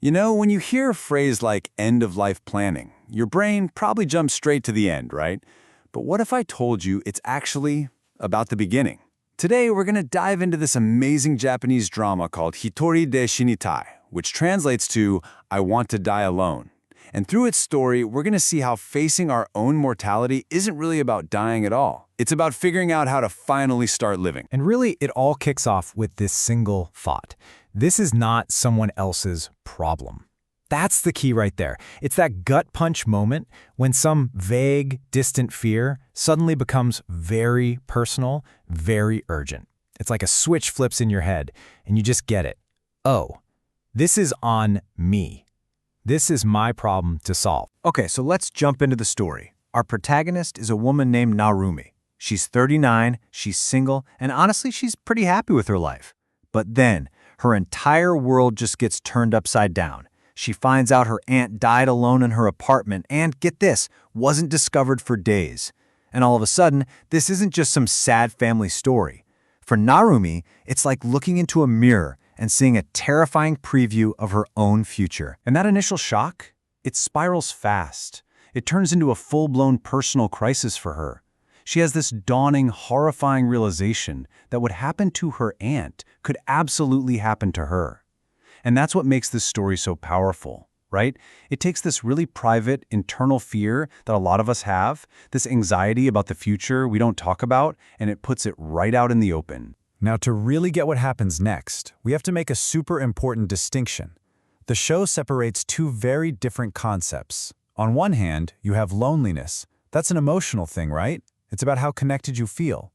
You know, when you hear a phrase like end-of-life planning, your brain probably jumps straight to the end, right? But what if I told you it's actually about the beginning? Today, we're going to dive into this amazing Japanese drama called Hitori de Shinitai, which translates to I Want to Die Alone. And through its story, we're going to see how facing our own mortality isn't really about dying at all. It's about figuring out how to finally start living. And really, it all kicks off with this single thought. This is not someone else's problem. That's the key right there. It's that gut punch moment when some vague, distant fear suddenly becomes very personal, very urgent. It's like a switch flips in your head, and you just get it. Oh, this is on me. This is my problem to solve. Okay, so let's jump into the story. Our protagonist is a woman named Narumi. She's 39, she's single, and honestly, she's pretty happy with her life. But then, her entire world just gets turned upside down. She finds out her aunt died alone in her apartment and, get this, wasn't discovered for days. And all of a sudden, this isn't just some sad family story. For Narumi, it's like looking into a mirror and seeing a terrifying preview of her own future. And that initial shock, it spirals fast. It turns into a full-blown personal crisis for her. She has this dawning, horrifying realization that what happened to her aunt could absolutely happen to her. And that's what makes this story so powerful, right? It takes this really private, internal fear that a lot of us have, this anxiety about the future we don't talk about, and it puts it right out in the open. Now, to really get what happens next, we have to make a super important distinction. The show separates two very different concepts. On one hand, you have loneliness. That's an emotional thing, right? It's about how connected you feel.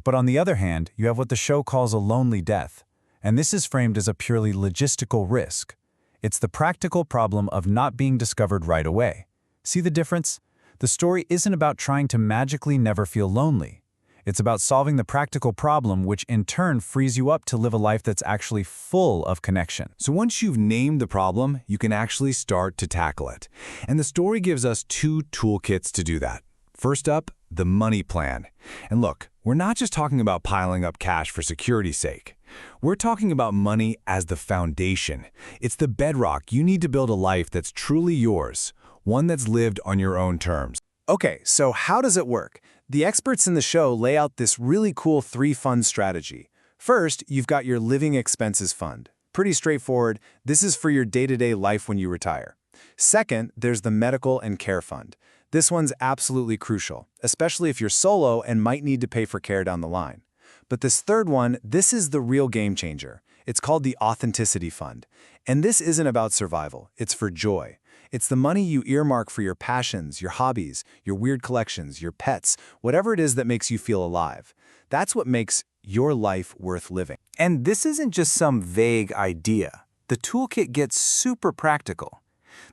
But on the other hand, you have what the show calls a lonely death. And this is framed as a purely logistical risk. It's the practical problem of not being discovered right away. See the difference? The story isn't about trying to magically never feel lonely. It's about solving the practical problem, which in turn frees you up to live a life that's actually full of connection. So once you've named the problem, you can actually start to tackle it. And the story gives us two toolkits to do that. First up, the money plan. And look, we're not just talking about piling up cash for security's sake. We're talking about money as the foundation. It's the bedrock you need to build a life that's truly yours, one that's lived on your own terms. Okay, so how does it work? The experts in the show lay out this really cool three-fund strategy. First, you've got your living expenses fund. Pretty straightforward. This is for your day-to-day life when you retire. Second, there's the medical and care fund. This one's absolutely crucial, especially if you're solo and might need to pay for care down the line. But this third one, this is the real game changer. It's called the Authenticity Fund. And this isn't about survival, it's for joy. It's the money you earmark for your passions, your hobbies, your weird collections, your pets, whatever it is that makes you feel alive. That's what makes your life worth living. And this isn't just some vague idea. The toolkit gets super practical.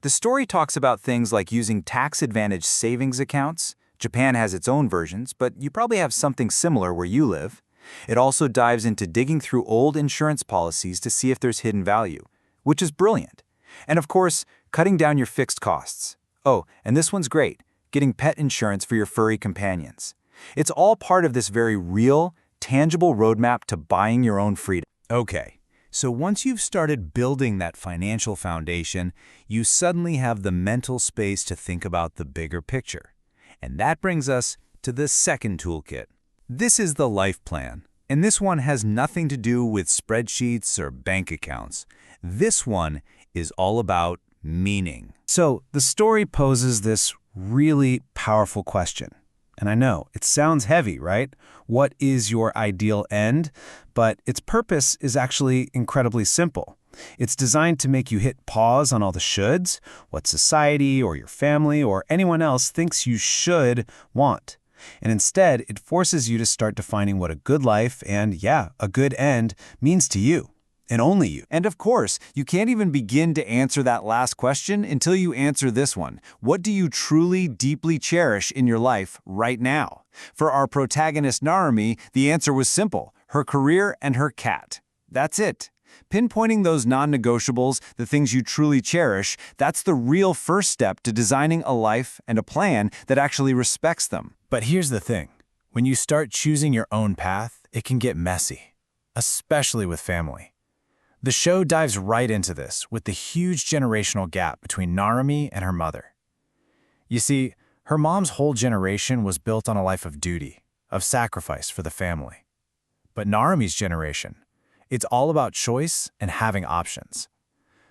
The story talks about things like using tax-advantaged savings accounts. Japan has its own versions, but you probably have something similar where you live. It also dives into digging through old insurance policies to see if there's hidden value, which is brilliant. And of course, cutting down your fixed costs. Oh, and this one's great, getting pet insurance for your furry companions. It's all part of this very real, tangible roadmap to buying your own freedom. Okay, so once you've started building that financial foundation, you suddenly have the mental space to think about the bigger picture. And that brings us to the second toolkit. This is the life plan. And this one has nothing to do with spreadsheets or bank accounts. This one is all about meaning. So the story poses this really powerful question. And I know, it sounds heavy, right? What is your ideal end? But its purpose is actually incredibly simple. It's designed to make you hit pause on all the shoulds, what society or your family or anyone else thinks you should want. And instead, it forces you to start defining what a good life and, yeah, a good end means to you. And only you. And of course, you can't even begin to answer that last question until you answer this one. What do you truly, deeply cherish in your life right now? For our protagonist Narumi, the answer was simple: her career and her cat. That's it. Pinpointing those non-negotiables, the things you truly cherish, that's the real first step to designing a life and a plan that actually respects them. But here's the thing. When you start choosing your own path, it can get messy, especially with family. The show dives right into this with the huge generational gap between Narumi and her mother. You see, her mom's whole generation was built on a life of duty, of sacrifice for the family. But Narumi's generation, it's all about choice and having options.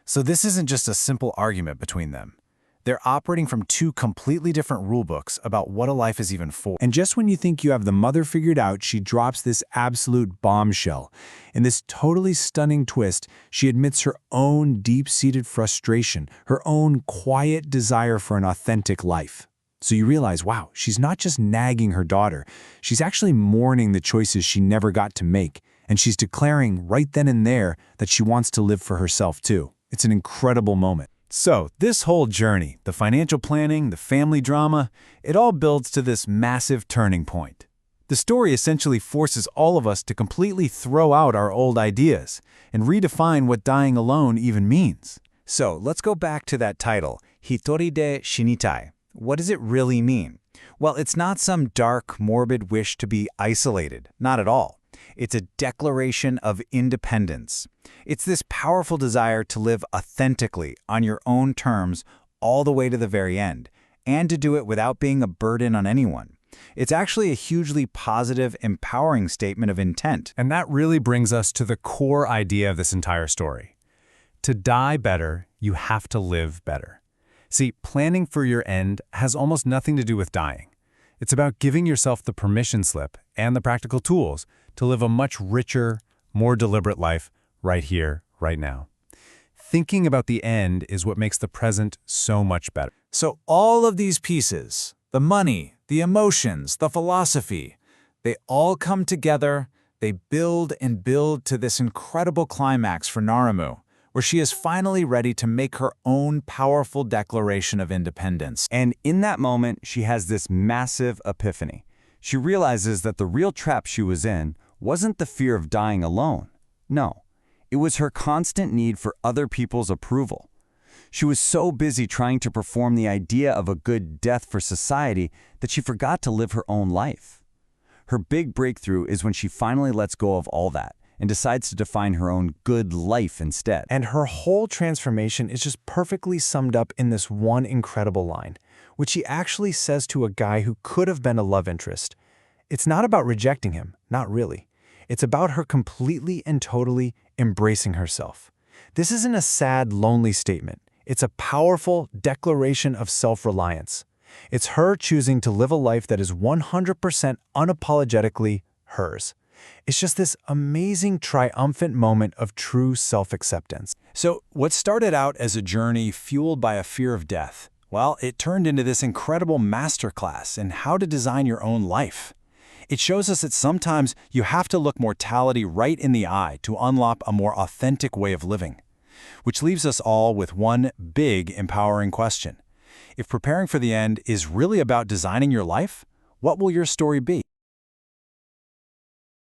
So this isn't just a simple argument between them. They're operating from two completely different rulebooks about what a life is even for. And just when you think you have the mother figured out, she drops this absolute bombshell. In this totally stunning twist, she admits her own deep-seated frustration, her own quiet desire for an authentic life. So you realize, wow, she's not just nagging her daughter, she's actually mourning the choices she never got to make, and she's declaring right then and there that she wants to live for herself too. It's an incredible moment. So, this whole journey, the financial planning, the family drama, it all builds to this massive turning point. The story essentially forces all of us to completely throw out our old ideas and redefine what dying alone even means. So let's go back to that title, Hitori de Shinitai. What does it really mean? Well, it's not some dark, morbid wish to be isolated. Not at all. It's a declaration of independence. It's this powerful desire to live authentically, on your own terms, all the way to the very end, and to do it without being a burden on anyone. It's actually a hugely positive, empowering statement of intent. And that really brings us to the core idea of this entire story. To die better, you have to live better. See, planning for your end has almost nothing to do with dying. It's about giving yourself the permission slip and the practical tools to live a much richer, more deliberate life right here, right now. Thinking about the end is what makes the present so much better. So all of these pieces, the money, the emotions, the philosophy, they all come together, they build and build to this incredible climax for Narumu, where she is finally ready to make her own powerful declaration of independence. And in that moment, she has this massive epiphany. She realizes that the real trap she was in wasn't the fear of dying alone. No, it was her constant need for other people's approval. She was so busy trying to perform the idea of a good death for society that she forgot to live her own life. Her big breakthrough is when she finally lets go of all that and decides to define her own good life instead. And her whole transformation is just perfectly summed up in this one incredible line, which she actually says to a guy who could have been a love interest. It's not about rejecting him, not really. It's about her completely and totally embracing herself. This isn't a sad, lonely statement. It's a powerful declaration of self-reliance. It's her choosing to live a life that is 100% unapologetically hers. It's just this amazing, triumphant moment of true self-acceptance. So what started out as a journey fueled by a fear of death, well, it turned into this incredible masterclass in how to design your own life. It shows us that sometimes you have to look mortality right in the eye to unlock a more authentic way of living. Which leaves us all with one big, empowering question. If preparing for the end is really about designing your life, what will your story be?